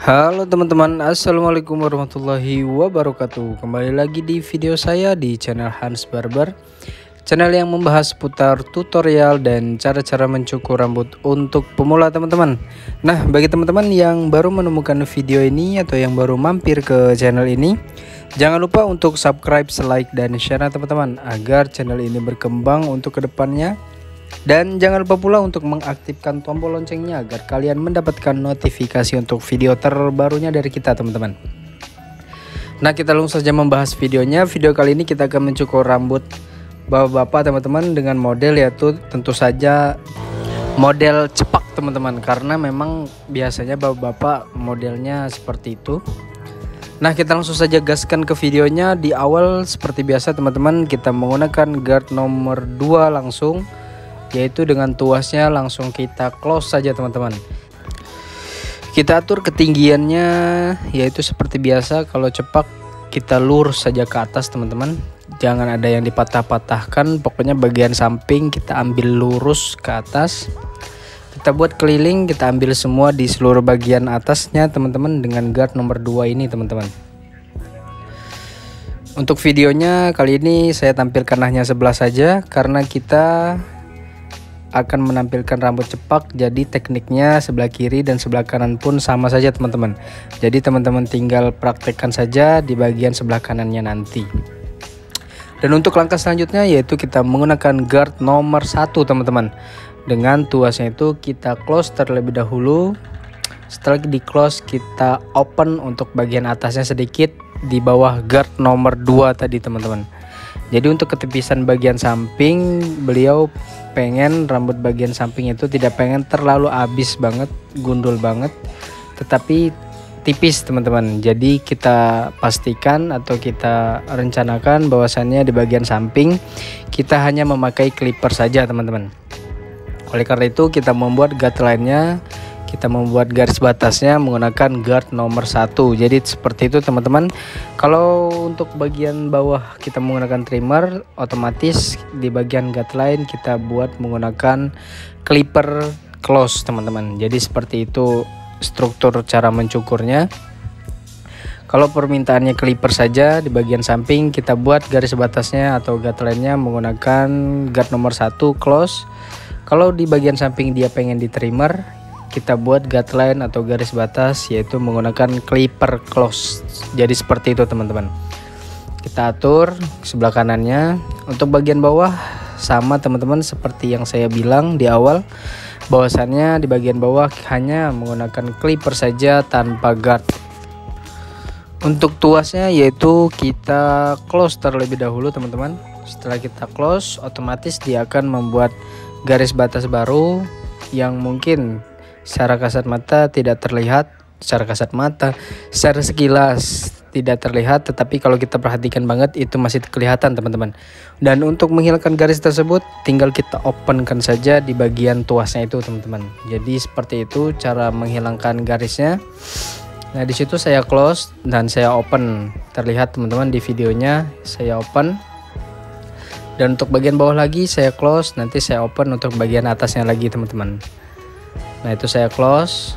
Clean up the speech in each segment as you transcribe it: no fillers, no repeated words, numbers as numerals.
Halo teman-teman, assalamualaikum warahmatullahi wabarakatuh. Kembali lagi di video saya di channel Hans Barber, channel yang membahas seputar tutorial dan cara-cara mencukur rambut untuk pemula teman-teman. Nah, bagi teman-teman yang baru menemukan video ini atau yang baru mampir ke channel ini, jangan lupa untuk subscribe, like, dan share teman-teman agar channel ini berkembang untuk kedepannya. Dan jangan lupa pula untuk mengaktifkan tombol loncengnya agar kalian mendapatkan notifikasi untuk video terbarunya dari kita teman-teman. Nah, kita langsung saja membahas videonya. Video kali ini kita akan mencukur rambut bapak-bapak teman-teman dengan model yaitu tentu saja model cepak teman-teman, karena memang biasanya bapak-bapak modelnya seperti itu. Nah, kita langsung saja gaskan ke videonya. Di awal seperti biasa teman-teman, kita menggunakan guard nomor 2 langsung, yaitu dengan tuasnya langsung kita close saja teman-teman. Kita atur ketinggiannya yaitu seperti biasa, kalau cepak kita lurus saja ke atas teman-teman, jangan ada yang dipatah-patahkan. Pokoknya bagian samping kita ambil lurus ke atas, kita buat keliling, kita ambil semua di seluruh bagian atasnya teman-teman dengan guard nomor 2 ini teman-teman. Untuk videonya kali ini saya tampilkan hanya sebelah saja karena kita akan menampilkan rambut cepak, jadi tekniknya sebelah kiri dan sebelah kanan pun sama saja teman-teman. Jadi teman-teman tinggal praktekkan saja di bagian sebelah kanannya nanti. Dan untuk langkah selanjutnya yaitu kita menggunakan guard nomor 1 teman-teman. Dengan tuasnya itu kita close terlebih dahulu. Setelah di close kita open untuk bagian atasnya sedikit di bawah guard nomor 2 tadi teman-teman. Jadi untuk ketepisan bagian samping, beliau pengen rambut bagian samping itu tidak pengen terlalu habis banget, gundul banget, tetapi tipis teman-teman. Jadi kita pastikan atau kita rencanakan bahwasannya di bagian samping kita hanya memakai clipper saja teman-teman. Oleh karena itu kita membuat guideline-nya, kita membuat garis batasnya menggunakan guard nomor 1. Jadi seperti itu teman-teman. Kalau untuk bagian bawah kita menggunakan trimmer, otomatis di bagian guideline kita buat menggunakan clipper close teman-teman. Jadi seperti itu struktur cara mencukurnya. Kalau permintaannya clipper saja, di bagian samping kita buat garis batasnya atau guideline-nya menggunakan guard nomor 1 close. Kalau di bagian samping dia pengen di trimmer, kita buat guideline atau garis batas yaitu menggunakan clipper close. Jadi seperti itu teman-teman. Kita atur sebelah kanannya. Untuk bagian bawah sama teman-teman seperti yang saya bilang di awal, bahwasannya di bagian bawah hanya menggunakan clipper saja tanpa guard. Untuk tuasnya yaitu kita close terlebih dahulu teman-teman. Setelah kita close, otomatis dia akan membuat garis batas baru yang mungkin secara kasat mata tidak terlihat, secara sekilas tidak terlihat, tetapi kalau kita perhatikan banget itu masih kelihatan teman-teman. Dan untuk menghilangkan garis tersebut tinggal kita openkan saja di bagian tuasnya itu teman-teman. Jadi seperti itu cara menghilangkan garisnya. Nah, di situ saya close dan saya open. Terlihat teman-teman di videonya saya open. Dan untuk bagian bawah lagi saya close, nanti saya open untuk bagian atasnya lagi teman-teman. Nah, itu saya close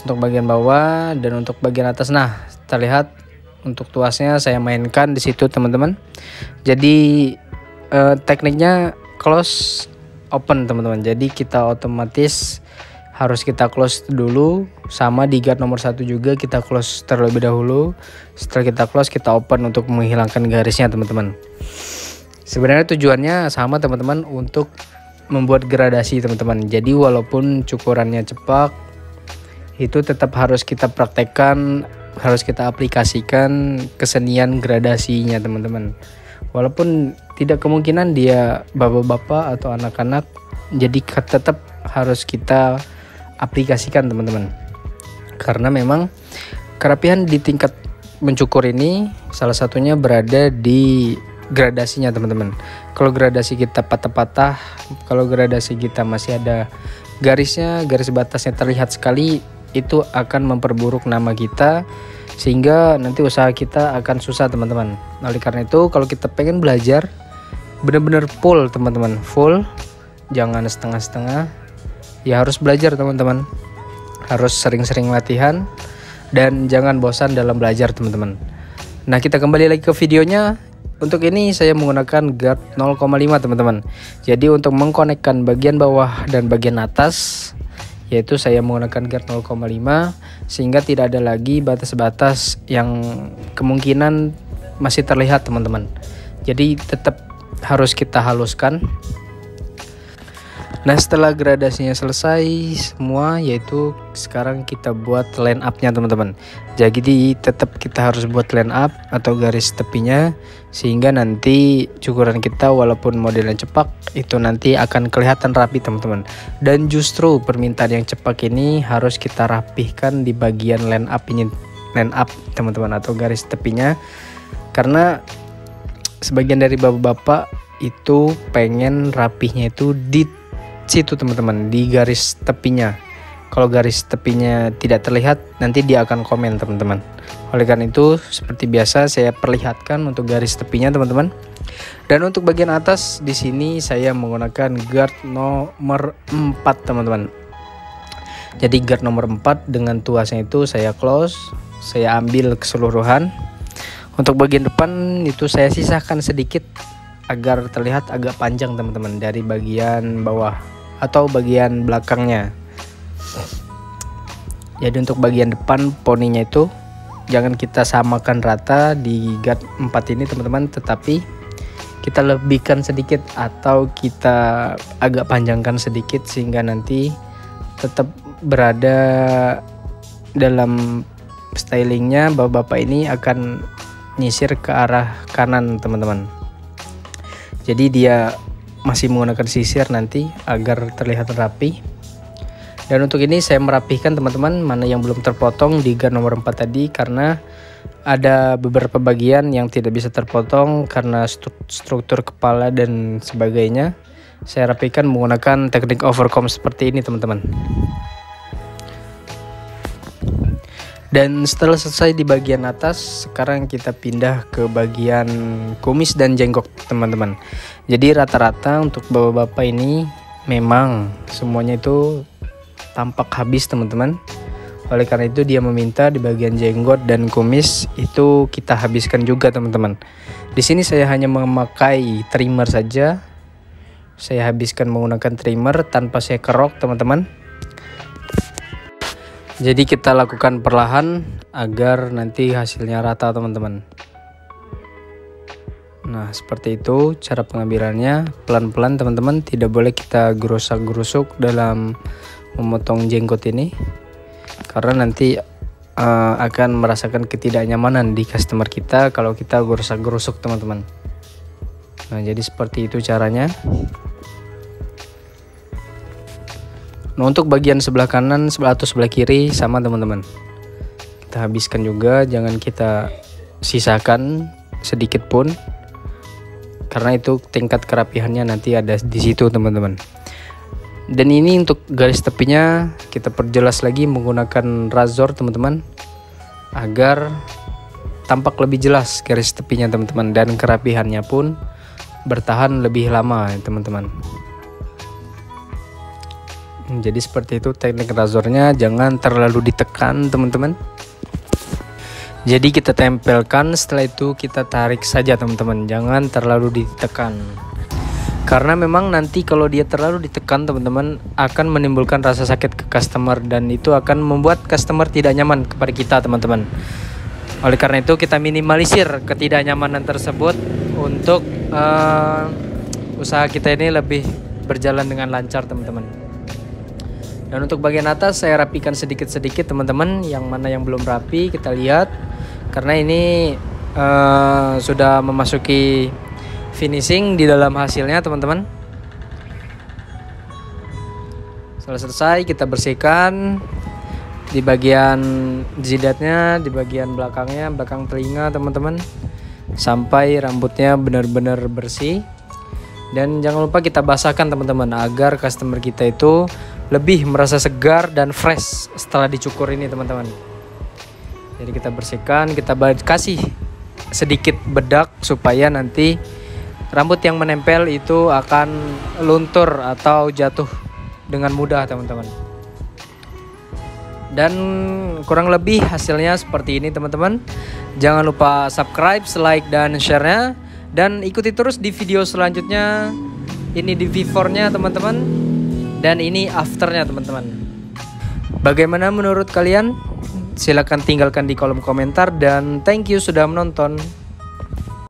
untuk bagian bawah dan untuk bagian atas. Nah, terlihat untuk tuasnya saya mainkan di situ teman-teman. Jadi tekniknya close open teman-teman. Jadi kita otomatis harus kita close dulu, sama di guard nomor 1 juga kita close terlebih dahulu. Setelah kita close kita open untuk menghilangkan garisnya teman-teman. Sebenarnya tujuannya sama teman-teman, untuk membuat gradasi teman-teman. Jadi walaupun cukurannya cepak, itu tetap harus kita praktekkan, harus kita aplikasikan kesenian gradasinya teman-teman. Walaupun tidak kemungkinan dia bapak-bapak atau anak-anak, jadi tetap harus kita aplikasikan teman-teman. Karena memang kerapihan di tingkat mencukur ini salah satunya berada di gradasinya teman-teman. Kalau gradasi kita patah-patah, kalau gradasi kita masih ada garisnya, garis batasnya terlihat sekali, itu akan memperburuk nama kita sehingga nanti usaha kita akan susah teman-teman. Oleh karena itu kalau kita pengen belajar benar-benar full teman-teman, full, jangan setengah-setengah. Ya harus belajar teman-teman, harus sering-sering latihan dan jangan bosan dalam belajar teman-teman. Nah, kita kembali lagi ke videonya. Untuk ini saya menggunakan guard 0,5 teman-teman. Jadi untuk mengkonekkan bagian bawah dan bagian atas, yaitu saya menggunakan guard 0,5 sehingga tidak ada lagi batas-batas yang kemungkinan masih terlihat teman-teman. Jadi tetap harus kita haluskan. Nah, setelah gradasinya selesai semua, yaitu sekarang kita buat line up-nya teman-teman. Jadi tetap kita harus buat line up atau garis tepinya, sehingga nanti cukuran kita walaupun modelnya cepak itu nanti akan kelihatan rapi teman-teman. Dan justru permintaan yang cepak ini harus kita rapihkan di bagian line up ini, line up teman-teman, atau garis tepinya, karena sebagian dari bapak-bapak itu pengen rapihnya itu di situ teman-teman, di garis tepinya. Kalau garis tepinya tidak terlihat, nanti dia akan komen teman-teman. Oleh karena itu, seperti biasa saya perlihatkan untuk garis tepinya teman-teman. Dan untuk bagian atas di sini saya menggunakan guard nomor 4 teman-teman. Jadi guard nomor 4 dengan tuasnya itu saya close, saya ambil keseluruhan. Untuk bagian depan itu saya sisakan sedikit agar terlihat agak panjang teman-teman dari bagian bawah atau bagian belakangnya. Jadi untuk bagian depan poninya itu jangan kita samakan rata di guard 4 ini teman-teman, tetapi kita lebihkan sedikit atau kita agak panjangkan sedikit sehingga nanti tetap berada dalam stylingnya. Bapak-bapak ini akan nyisir ke arah kanan teman-teman. Jadi dia masih menggunakan sisir nanti agar terlihat rapi. Dan untuk ini saya merapihkan teman-teman mana yang belum terpotong di guard nomor 4 tadi, karena ada beberapa bagian yang tidak bisa terpotong karena struktur kepala dan sebagainya. Saya rapihkan menggunakan teknik overcomb seperti ini teman-teman. Dan setelah selesai di bagian atas, sekarang kita pindah ke bagian kumis dan jenggot teman-teman. Jadi rata-rata untuk bapak-bapak ini memang semuanya itu tampak habis teman-teman. Oleh karena itu dia meminta di bagian jenggot dan kumis itu kita habiskan juga teman-teman. Di sini saya hanya memakai trimmer saja. Saya habiskan menggunakan trimmer tanpa saya kerok teman-teman. Jadi kita lakukan perlahan agar nanti hasilnya rata teman-teman. Nah, seperti itu cara pengambilannya, pelan-pelan teman-teman, tidak boleh kita gerusak-gerusuk dalam memotong jenggot ini, karena nanti akan merasakan ketidaknyamanan di customer kita kalau kita gerusak-gerusuk teman-teman. Nah, jadi seperti itu caranya. Nah, untuk bagian sebelah kanan atau sebelah kiri sama teman-teman, kita habiskan juga, jangan kita sisakan sedikit pun, karena itu tingkat kerapihannya nanti ada di situ teman-teman. Dan ini untuk garis tepinya kita perjelas lagi menggunakan razor teman-teman, agar tampak lebih jelas garis tepinya teman-teman, dan kerapihannya pun bertahan lebih lama teman-teman. Jadi seperti itu teknik razornya, jangan terlalu ditekan teman-teman. Jadi kita tempelkan, setelah itu kita tarik saja teman-teman, jangan terlalu ditekan. Karena memang nanti kalau dia terlalu ditekan teman-teman akan menimbulkan rasa sakit ke customer, dan itu akan membuat customer tidak nyaman kepada kita teman-teman. Oleh karena itu kita minimalisir ketidaknyamanan tersebut untuk usaha kita ini lebih berjalan dengan lancar teman-teman. Dan untuk bagian atas saya rapikan sedikit-sedikit teman-teman, yang mana yang belum rapi kita lihat, karena ini sudah memasuki finishing di dalam hasilnya teman-teman. Setelah selesai kita bersihkan di bagian jidatnya, di bagian belakangnya, belakang telinga teman-teman, sampai rambutnya benar-benar bersih. Dan jangan lupa kita basahkan teman-teman, agar customer kita itu lebih merasa segar dan fresh setelah dicukur ini teman-teman. Jadi kita bersihkan, kita kasih sedikit bedak supaya nanti rambut yang menempel itu akan luntur atau jatuh dengan mudah teman-teman. Dan kurang lebih hasilnya seperti ini teman-teman. Jangan lupa subscribe, like, dan share-nya. Dan ikuti terus di video selanjutnya. Ini di before-nya teman-teman, dan ini after-nya teman-teman. Bagaimana menurut kalian? Silahkan tinggalkan di kolom komentar. Dan thank you sudah menonton.